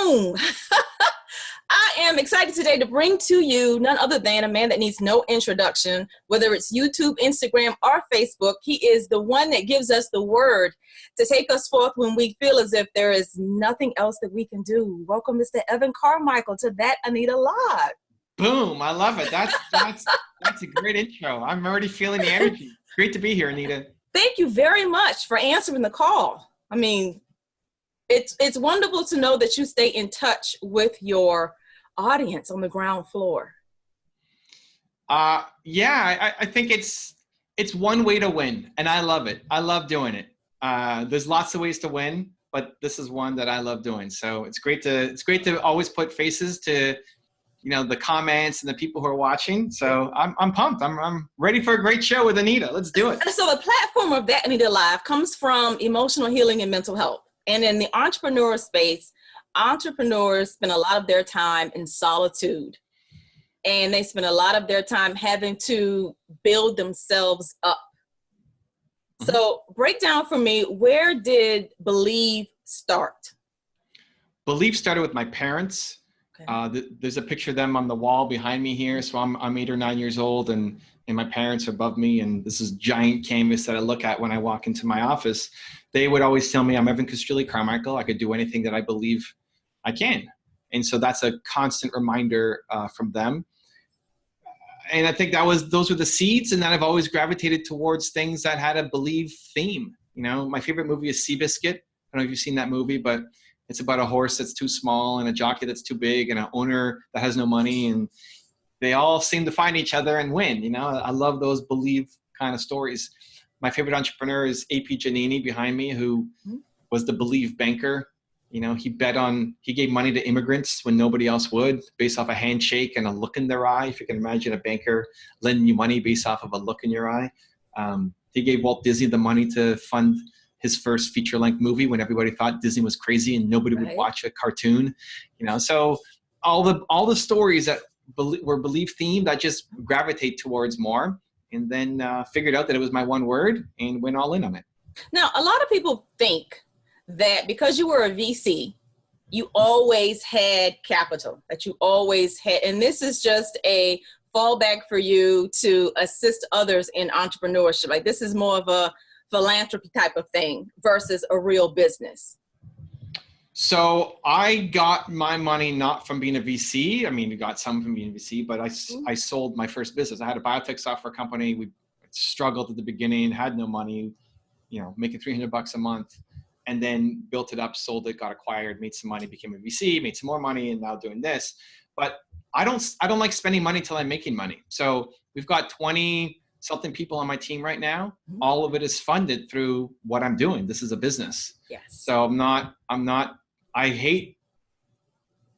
boom. I am excited today to bring to you none other than a man that needs no introduction, whether it's YouTube, Instagram, or Facebook. He is the one that gives us the word to take us forth when we feel as if there is nothing else that we can do. Welcome, Mr. Evan Carmichael, to That Anita Live. Boom. I love it. That's a great intro. I'm already feeling the energy. Great to be here, Anita. Thank you very much for answering the call. I mean, it's wonderful to know that you stay in touch with your audience on the ground floor. Yeah, I think it's one way to win, and I love it. I love doing it. There's lots of ways to win, but this is one that I love doing. So it's great to always put faces to, the comments and the people who are watching. So I'm pumped. I'm ready for a great show with Anita. Let's do it. So the platform of That Anita Live comes from emotional healing and mental health. And in the entrepreneur space, entrepreneurs spend a lot of their time in solitude, and they spend a lot of their time having to build themselves up. Mm-hmm. So break down for me, where did Believe start? Believe started with my parents. Okay. There's a picture of them on the wall behind me here. So I'm 8 or 9 years old, and my parents are above me. And this is giant canvas that I look at when I walk into my office. They would always tell me, I'm Evan Carmichael. I could do anything that I believe I can. And so that's a constant reminder from them. And I think those were the seeds. And then I've always gravitated towards things that had a believe theme. My favorite movie is Seabiscuit. I don't know if you've seen that movie, but it's about a horse that's too small and a jockey that's too big and an owner that has no money. And they all seem to find each other and win. I love those believe kind of stories. My favorite entrepreneur is A.P. Giannini behind me, who was the Believe banker. He gave money to immigrants when nobody else would, based off a handshake and a look in their eye. If you can imagine a banker lending you money based off of a look in your eye. He gave Walt Disney the money to fund his first feature-length movie when everybody thought Disney was crazy and nobody would watch a cartoon. So all the stories that were Believe themed, I just gravitate towards more. And then figured out that it was my one word and went all in on it. Now, a lot of people think that because you were a VC, you always had capital, that you always had, and this is just a fallback for you to assist others in entrepreneurship. Like, this is more of a philanthropy type of thing versus a real business. So I got my money not from being a VC. I mean, we got some from being a VC, but I sold my first business. I had a biotech software company. We struggled at the beginning, had no money, making $300 a month, and then built it up, sold it, got acquired, made some money, became a VC, made some more money, and now doing this. But I don't like spending money till I'm making money. So we've got 20 something people on my team right now. All of it is funded through what I'm doing. This is a business. Yes. So I hate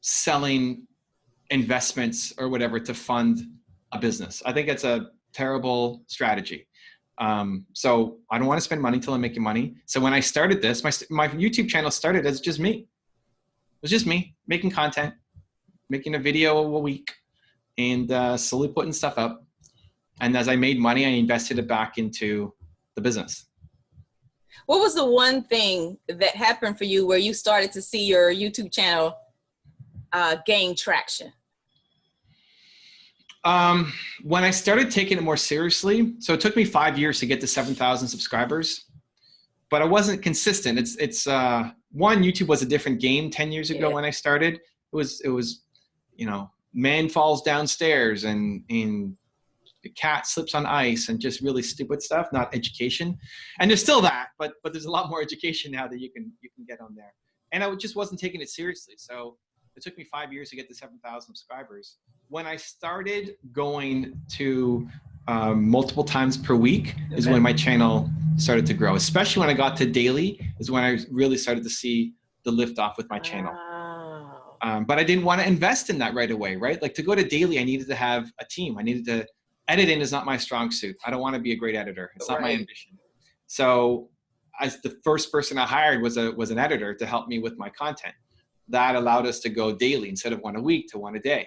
selling investments or whatever to fund a business. I think it's a terrible strategy. So I don't want to spend money till I'm making money. So when I started this, my YouTube channel started as just me. It was just me making content, making a video a week, and slowly putting stuff up. And as I made money, I invested it back into the business. What was the one thing that happened for you where you started to see your YouTube channel gain traction? When I started taking it more seriously, so it took me 5 years to get to 7,000 subscribers, but I wasn't consistent. YouTube was a different game 10 years ago when I started. It was, man falls downstairs and the cat slips on ice and just really stupid stuff, not education. And there's still that, but there's a lot more education now that you can get on there. And I just wasn't taking it seriously. So it took me 5 years to get to 7,000 subscribers. When I started going to multiple times per week is when my channel started to grow, especially when I got to daily is when I really started to see the lift off with my channel. But I didn't want to invest in that right away, right? Like, to go to daily, I needed to have a team. Editing is not my strong suit. I don't want to be a great editor. It's not my ambition. So as the first person I hired was an editor to help me with my content. That allowed us to go daily instead of one a week to one a day.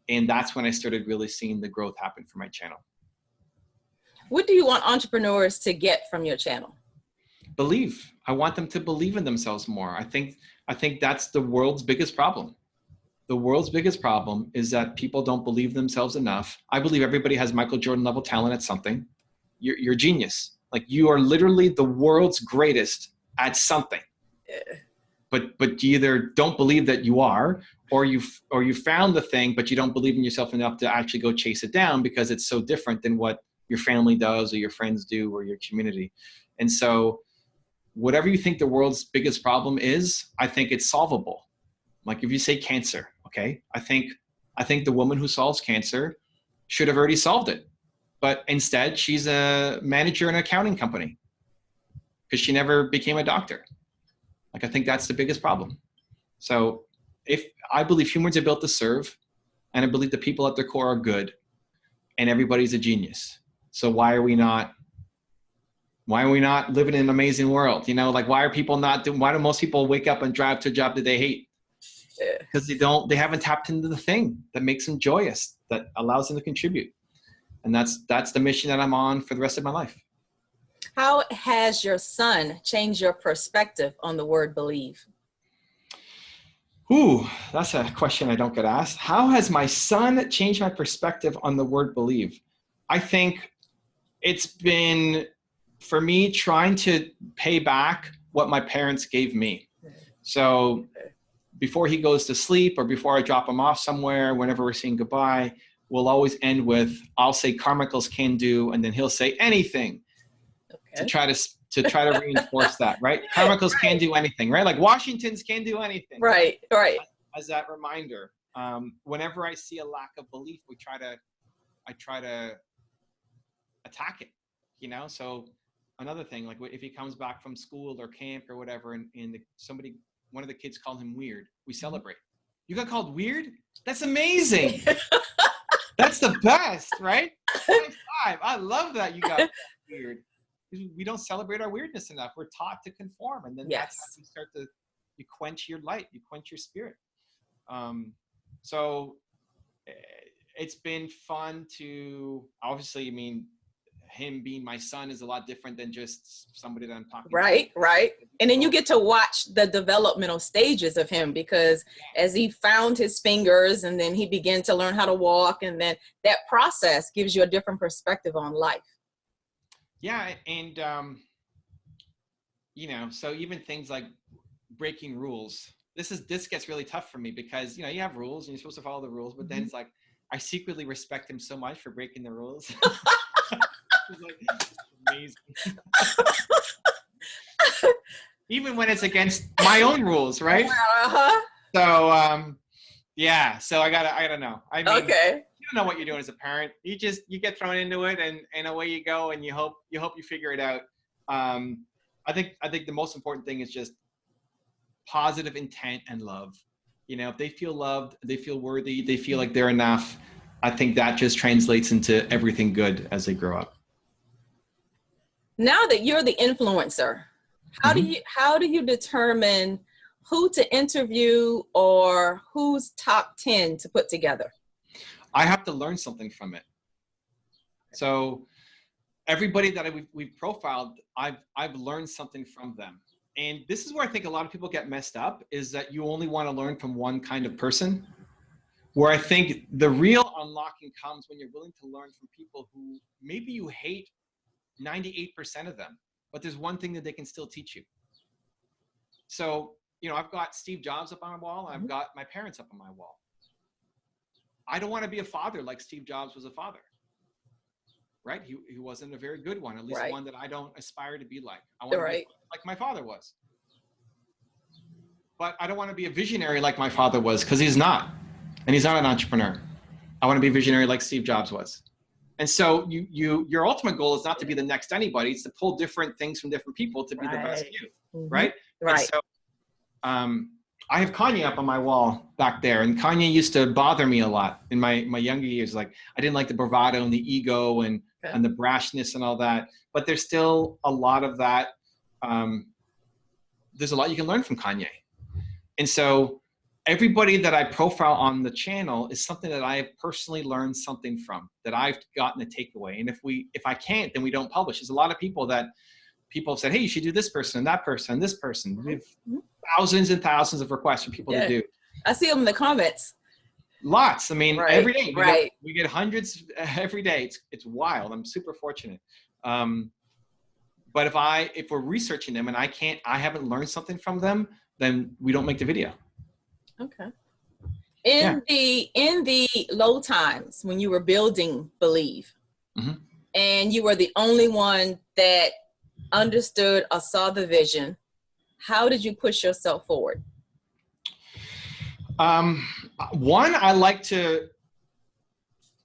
And that's when I started really seeing the growth happen for my channel. What do you want entrepreneurs to get from your channel? Believe. I want them to believe in themselves more. I think I think that's the world's biggest problem. The world's biggest problem is that people don't believe themselves enough. I believe everybody has Michael Jordan level talent at something. You're a genius. Like, you are literally the world's greatest at something. But you either don't believe that you are, or you found the thing, but you don't believe in yourself enough to actually go chase it down because it's so different than what your family does or your friends do or your community. And so whatever you think the world's biggest problem is, I think it's solvable. Like, if you say cancer, okay, I think the woman who solves cancer should have already solved it. But instead, she's a manager in an accounting company because she never became a doctor. Like, I think that's the biggest problem. So I believe humans are built to serve, and I believe the people at their core are good, and everybody's a genius. So why are we not living in an amazing world? You know, like, why do most people wake up and drive to a job that they hate? Because they haven't tapped into the thing that makes them joyous, that allows them to contribute. And that's the mission that I'm on for the rest of my life. How has your son changed your perspective on the word believe? Ooh, that's a question I don't get asked. How has my son changed my perspective on the word believe? I think it's been, for me, trying to pay back what my parents gave me. So before he goes to sleep or before I drop him off somewhere, whenever we're saying goodbye, we'll always end with, I'll say Carmichael's can do, and then he'll say anything. Okay. to try to reinforce that, right? Carmichael's can do anything, right? Like, Washington's can do anything. Right. As that reminder. Whenever I see a lack of belief, I try to attack it, you know? So another thing, like, if he comes back from school or camp or whatever, and one of the kids called him weird, we celebrate. You got called weird? That's amazing. That's the best, right? High five. I love that you got called weird. We don't celebrate our weirdness enough. We're taught to conform, and then that's how you quench your light, you quench your spirit. So it's been fun to, obviously, I mean, him being my son is a lot different than just somebody that I'm talking to. Right. And then you get to watch the developmental stages of him, because as he found his fingers and then he began to learn how to walk, and then that process gives you a different perspective on life. Yeah. And, you know, so even things like breaking rules, this gets really tough for me, because, you know, you have rules and you're supposed to follow the rules, but then it's like, I secretly respect him so much for breaking the rules. It's like, amazing. Even when it's against my own rules, right? So, yeah. So I gotta know. I mean, you don't know what you're doing as a parent. You get thrown into it, and away you go, and you hope you figure it out. I think the most important thing is just positive intent and love. You know, if they feel loved, they feel worthy, they feel like they're enough, I think that just translates into everything good as they grow up. Now that you're the influencer, how do you determine who to interview or who's top 10 to put together? I have to learn something from it. So everybody that we've profiled, I've learned something from them. And this is where I think a lot of people get messed up, is that you only want to learn from one kind of person, where I think the real unlocking comes when you're willing to learn from people who maybe you hate 98% of them, but there's one thing that they can still teach you. So, you know, I've got Steve Jobs up on my wall, and I've got my parents up on my wall. I don't want to be a father like Steve Jobs was a father, right? He wasn't a very good one, at least one that I don't aspire to be like. I want to be like my father was. But I don't want to be a visionary like my father was, because he's not. And he's not an entrepreneur. I want to be a visionary like Steve Jobs was. And so your ultimate goal is not to be the next anybody. It's to pull different things from different people to be the best you, right? And so I have Kanye up on my wall back there. And Kanye used to bother me a lot in my younger years. Like, I didn't like the bravado and the ego and the brashness and all that. But there's still a lot of that. There's a lot you can learn from Kanye. And so everybody that I profile on the channel is something that I have personally learned something from, that I've gotten a takeaway. And if I can't, then we don't publish. There's a lot of people that people have said, hey, you should do this person and that person and this person. We have thousands and thousands of requests for people to do. I see them in the comments. Lots. I mean, every day we get hundreds every day. It's wild. I'm super fortunate. But if we're researching them and I haven't learned something from them, then we don't make the video. Okay. In the low times when you were building Believe, and you were the only one that understood or saw the vision, how did you push yourself forward? One, I like to,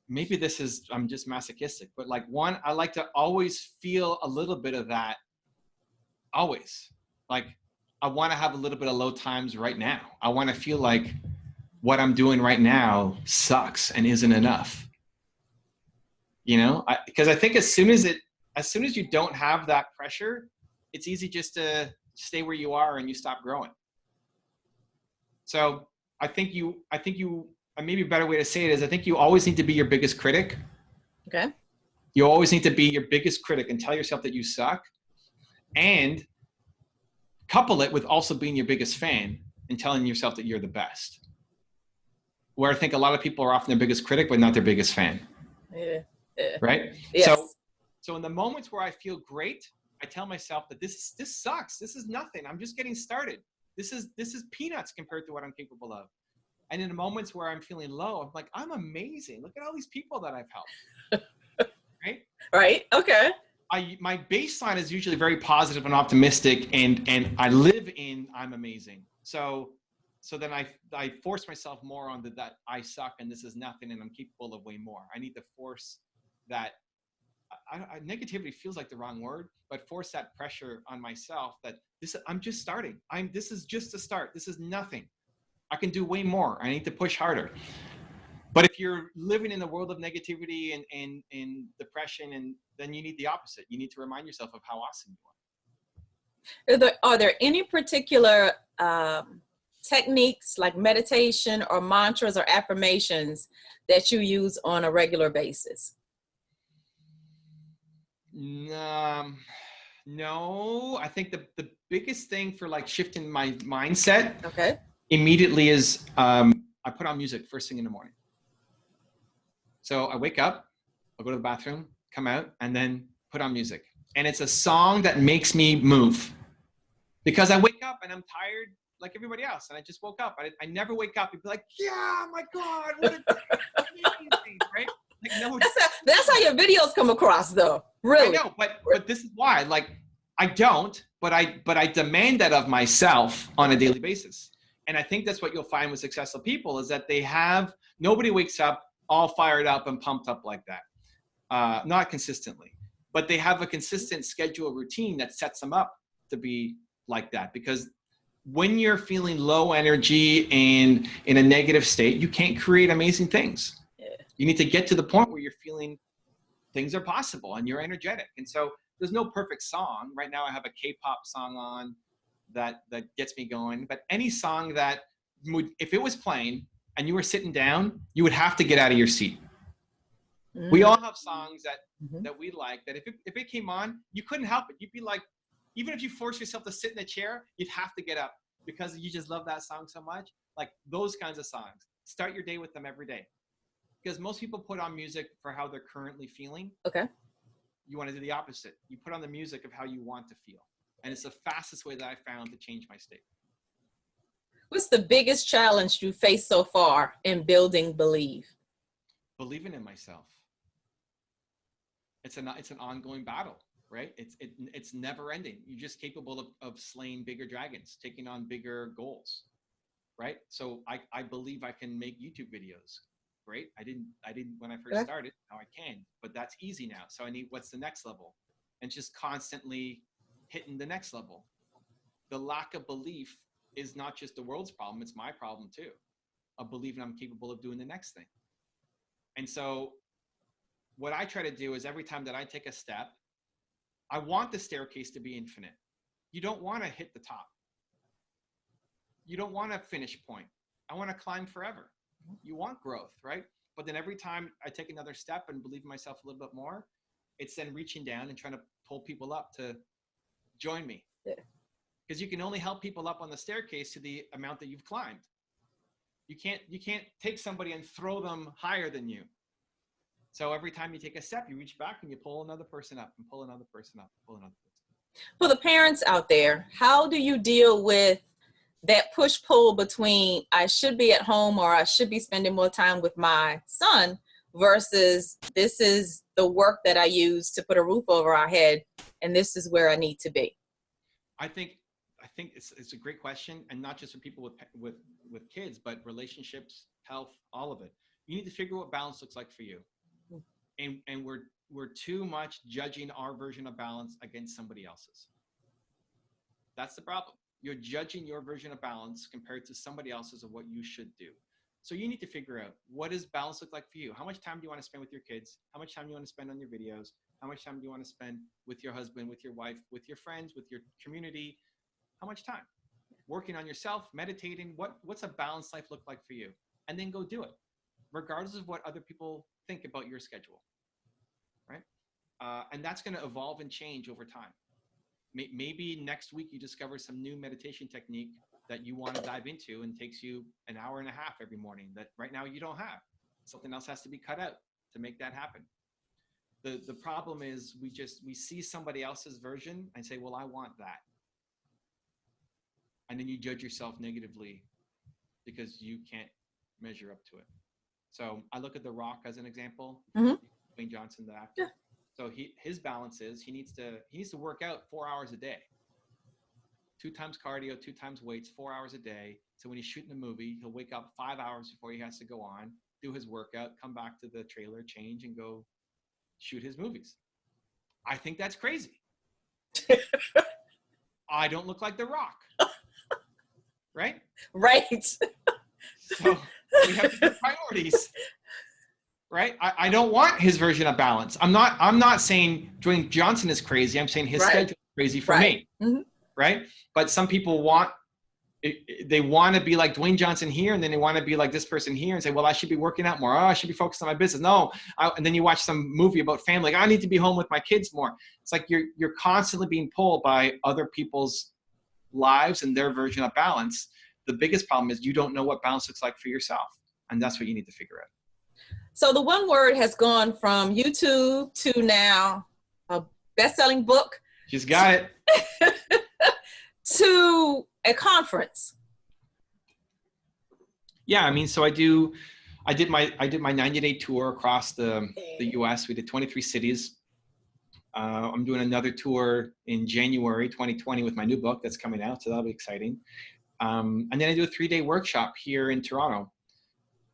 maybe I'm just masochistic, but like I like to always feel a little bit of that. Always. Like, I want to have a little bit of low times right now. I want to feel like what I'm doing right now sucks and isn't enough. You know, because I think as soon as you don't have that pressure, it's easy just to stay where you are and you stop growing. So I think maybe a better way to say it is, I think you always need to be your biggest critic. Okay. You always need to be your biggest critic and tell yourself that you suck, and couple it with also being your biggest fan and telling yourself that you're the best. Where I think a lot of people are often their biggest critic, but not their biggest fan. Yeah. Right? Yes. So in the moments where I feel great, I tell myself that this sucks. This is nothing. I'm just getting started. This is peanuts compared to what I'm capable of. And in the moments where I'm feeling low, I'm like, I'm amazing. Look at all these people that I've helped. Right? Right. Okay. My baseline is usually very positive and optimistic, and I live in I'm amazing. So then I force myself more on that I suck and this is nothing and I'm capable of way more. I need to force that. Negativity feels like the wrong word, but force that pressure on myself that I'm just starting. This is just a start. This is nothing. I can do way more. I need to push harder. But if you're living in the world of negativity and depression, and then you need the opposite. You need to remind yourself of how awesome you are. Are there any particular techniques like meditation or mantras or affirmations that you use on a regular basis? No, I think the biggest thing for like shifting my mindset immediately is I put on music first thing in the morning. So I wake up, I'll go to the bathroom, come out, and then put on music. And it's a song that makes me move. Because I wake up and I'm tired like everybody else. And I just woke up. I never wake up and be like, yeah, my God, what a amazing, right? Like, no, that's how your videos come across though. Really? I know, but this is why. Like, I don't, but I demand that of myself on a daily basis. And I think that's what you'll find with successful people is that nobody wakes up all fired up and pumped up like that. Not consistently, but they have a consistent schedule routine that sets them up to be like that. Because when you're feeling low energy and in a negative state, you can't create amazing things. Yeah. You need to get to the point where you're feeling things are possible and you're energetic. And so there's no perfect song. Right now I have a K-pop song on that gets me going. But any song that if it was playing and you were sitting down, you would have to get out of your seat. Mm-hmm. We all have songs that we like that if it came on, you couldn't help it. You'd be like, even if you force yourself to sit in a chair, you'd have to get up because you just love that song so much. Like those kinds of songs. Start your day with them every day. Because most people put on music for how they're currently feeling. Okay. You want to do the opposite. You put on the music of how you want to feel. And it's the fastest way that I found to change my state. What's the biggest challenge you faced so far in building Believe? Believing in myself. It's an ongoing battle, right? It's never ending. You're just capable of slaying bigger dragons, taking on bigger goals, right? So I believe I can make YouTube videos. Great. I didn't when I first started. Now I can, but that's easy now. So I need what's the next level, and just constantly hitting the next level. The lack of belief is not just the world's problem; it's my problem too. Of believing I'm capable of doing the next thing. And so, what I try to do is every time that I take a step, I want the staircase to be infinite. You don't want to hit the top. You don't want a finish point. I want to climb forever. You want growth, right? But then every time I take another step and believe in myself a little bit more, it's then reaching down and trying to pull people up to join me. Because you can only help people up on the staircase to the amount that you've climbed. You can't take somebody and throw them higher than you. So every time you take a step, you reach back and you pull another person up and pull another person up, pull another person up. For the parents out there, how do you deal with that push-pull between I should be at home or I should be spending more time with my son versus this is the work that I use to put a roof over our head and this is where I need to be? I think it's a great question, and not just for people with kids, but relationships, health, all of it. You need to figure what balance looks like for you. And we're too much judging our version of balance against somebody else's. That's the problem. You're judging your version of balance compared to somebody else's of what you should do. So you need to figure out, what does balance look like for you? How much time do you want to spend with your kids? How much time do you want to spend on your videos? How much time do you want to spend with your husband, with your wife, with your friends, with your community? How much time? Working on yourself, meditating, what's a balanced life look like for you? And then go do it, regardless of what other people think about your schedule, right? And that's going to evolve and change over time. Maybe next week you discover some new meditation technique that you want to dive into and takes you an hour and a half every morning that right now you don't have. Something else has to be cut out to make that happen. The problem is we see somebody else's version and say, well, I want that. And then you judge yourself negatively because you can't measure up to it. So I look at The Rock as an example. Dwayne Johnson, the actor. Yeah. So his balance is he needs to work out 4 hours a day. 2 times cardio, 2 times weights, 4 hours a day. So when he's shooting a movie, he'll wake up 5 hours before he has to go on, do his workout, come back to the trailer, change, and go shoot his movies. I think that's crazy. I don't look like The Rock. Right? Right. So we have to do priorities. Right? I don't want his version of balance. I'm not saying Dwayne Johnson is crazy. I'm saying his schedule is crazy for me. Mm-hmm. Right? But some people they want to be like Dwayne Johnson here, and then they want to be like this person here and say, well, I should be working out more. Oh, I should be focused on my business. No. And then you watch some movie about family. Like, I need to be home with my kids more. It's like you're constantly being pulled by other people's lives and their version of balance. The biggest problem is you don't know what balance looks like for yourself. And that's what you need to figure out. So the one word has gone from YouTube to now a best-selling book. She's got it. To a conference. Yeah, I mean, so I did my 90-day tour across the US. We did 23 cities. I'm doing another tour in January 2020 with my new book that's coming out, so that'll be exciting. And then I do a 3-day workshop here in Toronto.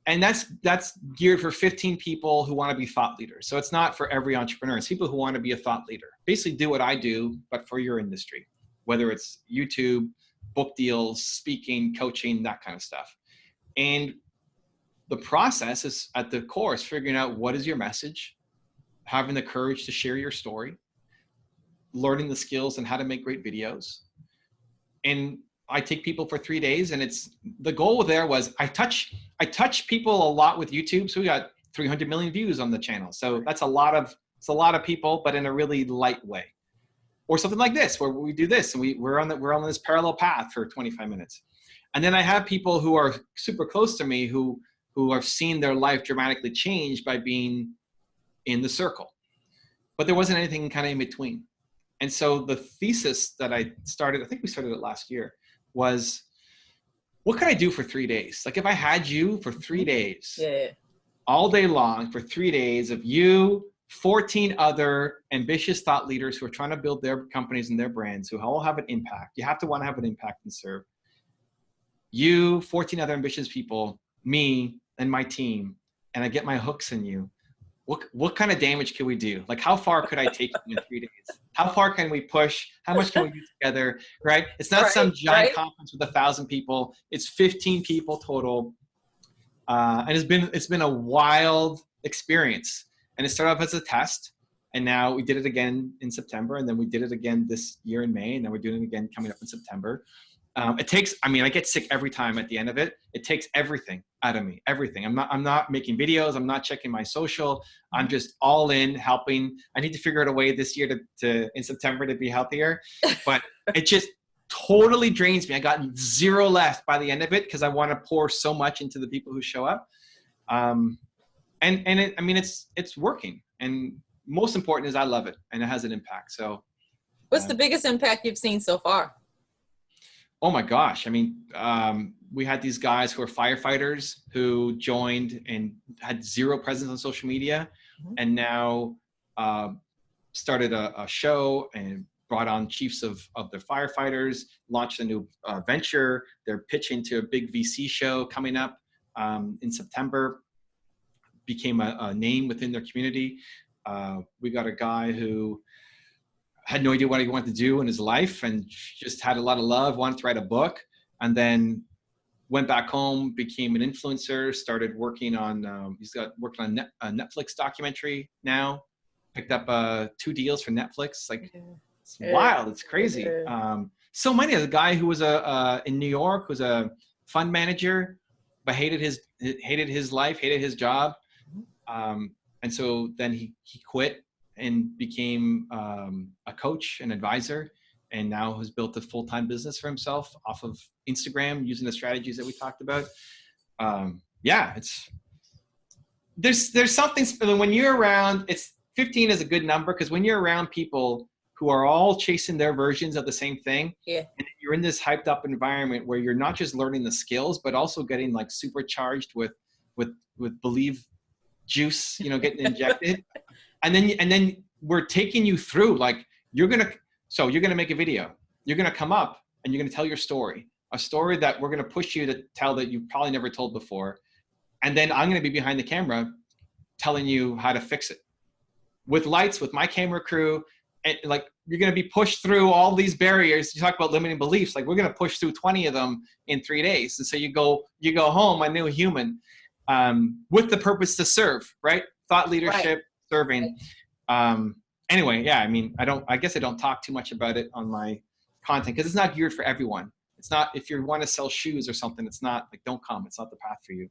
And that's geared for 15 people who want to be thought leaders. So it's not for every entrepreneur. It's people who want to be a thought leader. Basically do what I do, but for your industry, whether it's YouTube, book deals, speaking, coaching, that kind of stuff. And the process is at the core is figuring out what is your message, having the courage to share your story, learning the skills and how to make great videos. And I take people for 3 days, and the goal there was I touch people a lot with YouTube. So we got 300 million views on the channel. So it's a lot of people, but in a really light way. Or something like this, where we do this and we're on this parallel path for 25 minutes. And then I have people who are super close to me who have seen their life dramatically change by being in the circle. But there wasn't anything kind of in between. And so the thesis that I think we started it last year, was what could I do for 3 days? Like if I had you for 3 days, all day long for 3 days of you, 14 other ambitious thought leaders who are trying to build their companies and their brands, who all have an impact. You have to want to have an impact and serve. You, 14 other ambitious people, me and my team, and I get my hooks in you. What kind of damage can we do? Like how far could I take you in 3 days? How far can we push? How much can we do together? Right? It's not some giant conference with 1,000 people. It's 15 people total. And it's been a wild experience. And it started off as a test. And now we did it again in September. And then we did it again this year in May. And then we're doing it again coming up in September. It takes, I mean, I get sick every time at the end of it. It takes everything out of me, everything. I'm not making videos. I'm not checking my social. I'm just all in helping. I need to figure out a way this year in September to be healthier, but it just totally drains me. I got zero left by the end of it because I want to pour so much into the people who show up. And it, I mean, it's working. And most important is I love it and it has an impact. So what's the biggest impact you've seen so far? Oh my gosh. I mean, we had these guys who are firefighters who joined and had zero presence on social media, and now started a show and brought on chiefs of the firefighters, launched a new venture. They're pitching to a big VC show coming up in September, became a name within their community. We got a guy who had no idea what he wanted to do in his life and just had a lot of love, wanted to write a book, and then went back home, became an influencer, started working on, working on a Netflix documentary now, picked up 2 deals for Netflix. Like, it's wild, it's crazy. So many. There's a guy who was in New York, who's a fund manager, but hated his life, hated his job. And so then he quit and became a coach and advisor, and now has built a full-time business for himself off of Instagram using the strategies that we talked about. Yeah, there's something when you're around. 15 is a good number because when you're around people who are all chasing their versions of the same thing, and you're in this hyped up environment where you're not just learning the skills but also getting like supercharged with believe juice, getting injected. And then we're taking you through, like, you're going to make a video. You're going to come up and you're going to tell your story, a story that we're going to push you to tell that you've probably never told before. And then I'm going to be behind the camera telling you how to fix it with lights, with my camera crew. And like, you're going to be pushed through all these barriers. You talk about limiting beliefs. Like, we're going to push through 20 of them in 3 days. And so you go home, a new human, with the purpose to serve, right? Thought leadership. Right. Serving. Anyway, yeah, I mean, I guess I don't talk too much about it on my content because it's not geared for everyone. It's not, if you want to sell shoes or something, it's not like, don't come, it's not the path for you.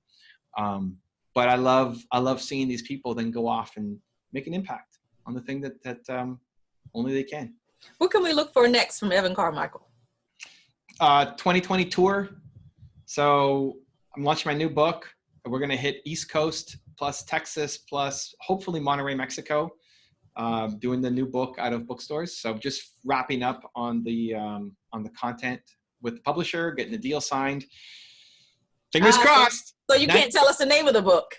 But I love seeing these people then go off and make an impact on the thing that only they can. What can we look for next from Evan Carmichael? 2020 tour. So I'm launching my new book. We're going to hit East Coast plus Texas plus hopefully Monterrey, Mexico, doing the new book out of bookstores. So just wrapping up on the content with the publisher, getting the deal signed. Fingers crossed. So you can't tell us the name of the book.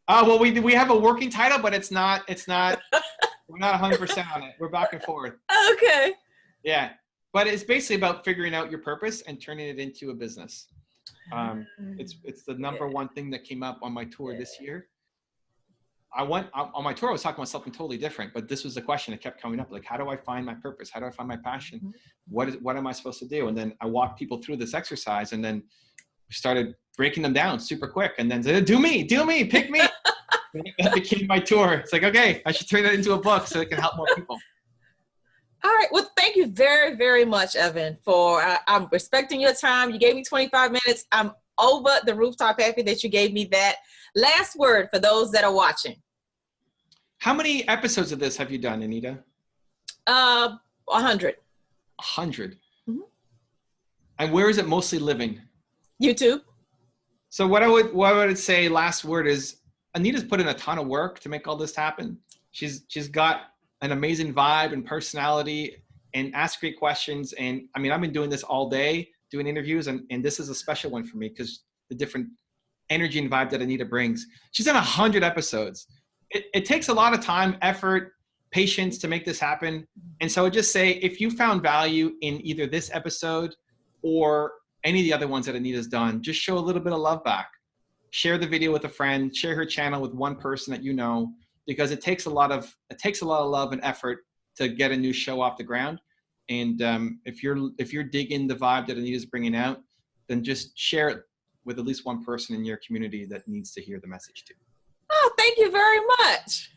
Well, we have a working title, but it's not we're not 100% on it. We're back and forth. Okay. Yeah. But it's basically about figuring out your purpose and turning it into a business. It's the number one thing that came up on my tour this year. On my tour, I was talking about something totally different, but this was the question that kept coming up. Like, how do I find my purpose? How do I find my passion? What am I supposed to do? And then I walked people through this exercise, and then we started breaking them down super quick. And then said, do me, pick me. That became my tour. It's like, okay, I should turn it into a book so it can help more people. All right. Well, thank you very, very much, Evan, for I'm respecting your time. You gave me 25 minutes. I'm over the rooftop happy that you gave me that. Last word for those that are watching. How many episodes of this have you done, Anita? 100. 100. Mm-hmm. And where is it mostly living? YouTube. So what I would say last word is Anita's put in a ton of work to make all this happen. She's got an amazing vibe and personality and ask great questions. And I mean, I've been doing this all day, doing interviews, and this is a special one for me because the different energy and vibe that Anita brings. She's done 100 episodes. It takes a lot of time, effort, patience to make this happen. And so I would just say, if you found value in either this episode or any of the other ones that Anita's done, just show a little bit of love back. Share the video with a friend, share her channel with one person that you know, because it takes a lot of love and effort to get a new show off the ground. And if you're digging the vibe that Anita's bringing out, then just share it with at least one person in your community that needs to hear the message too. Oh, thank you very much.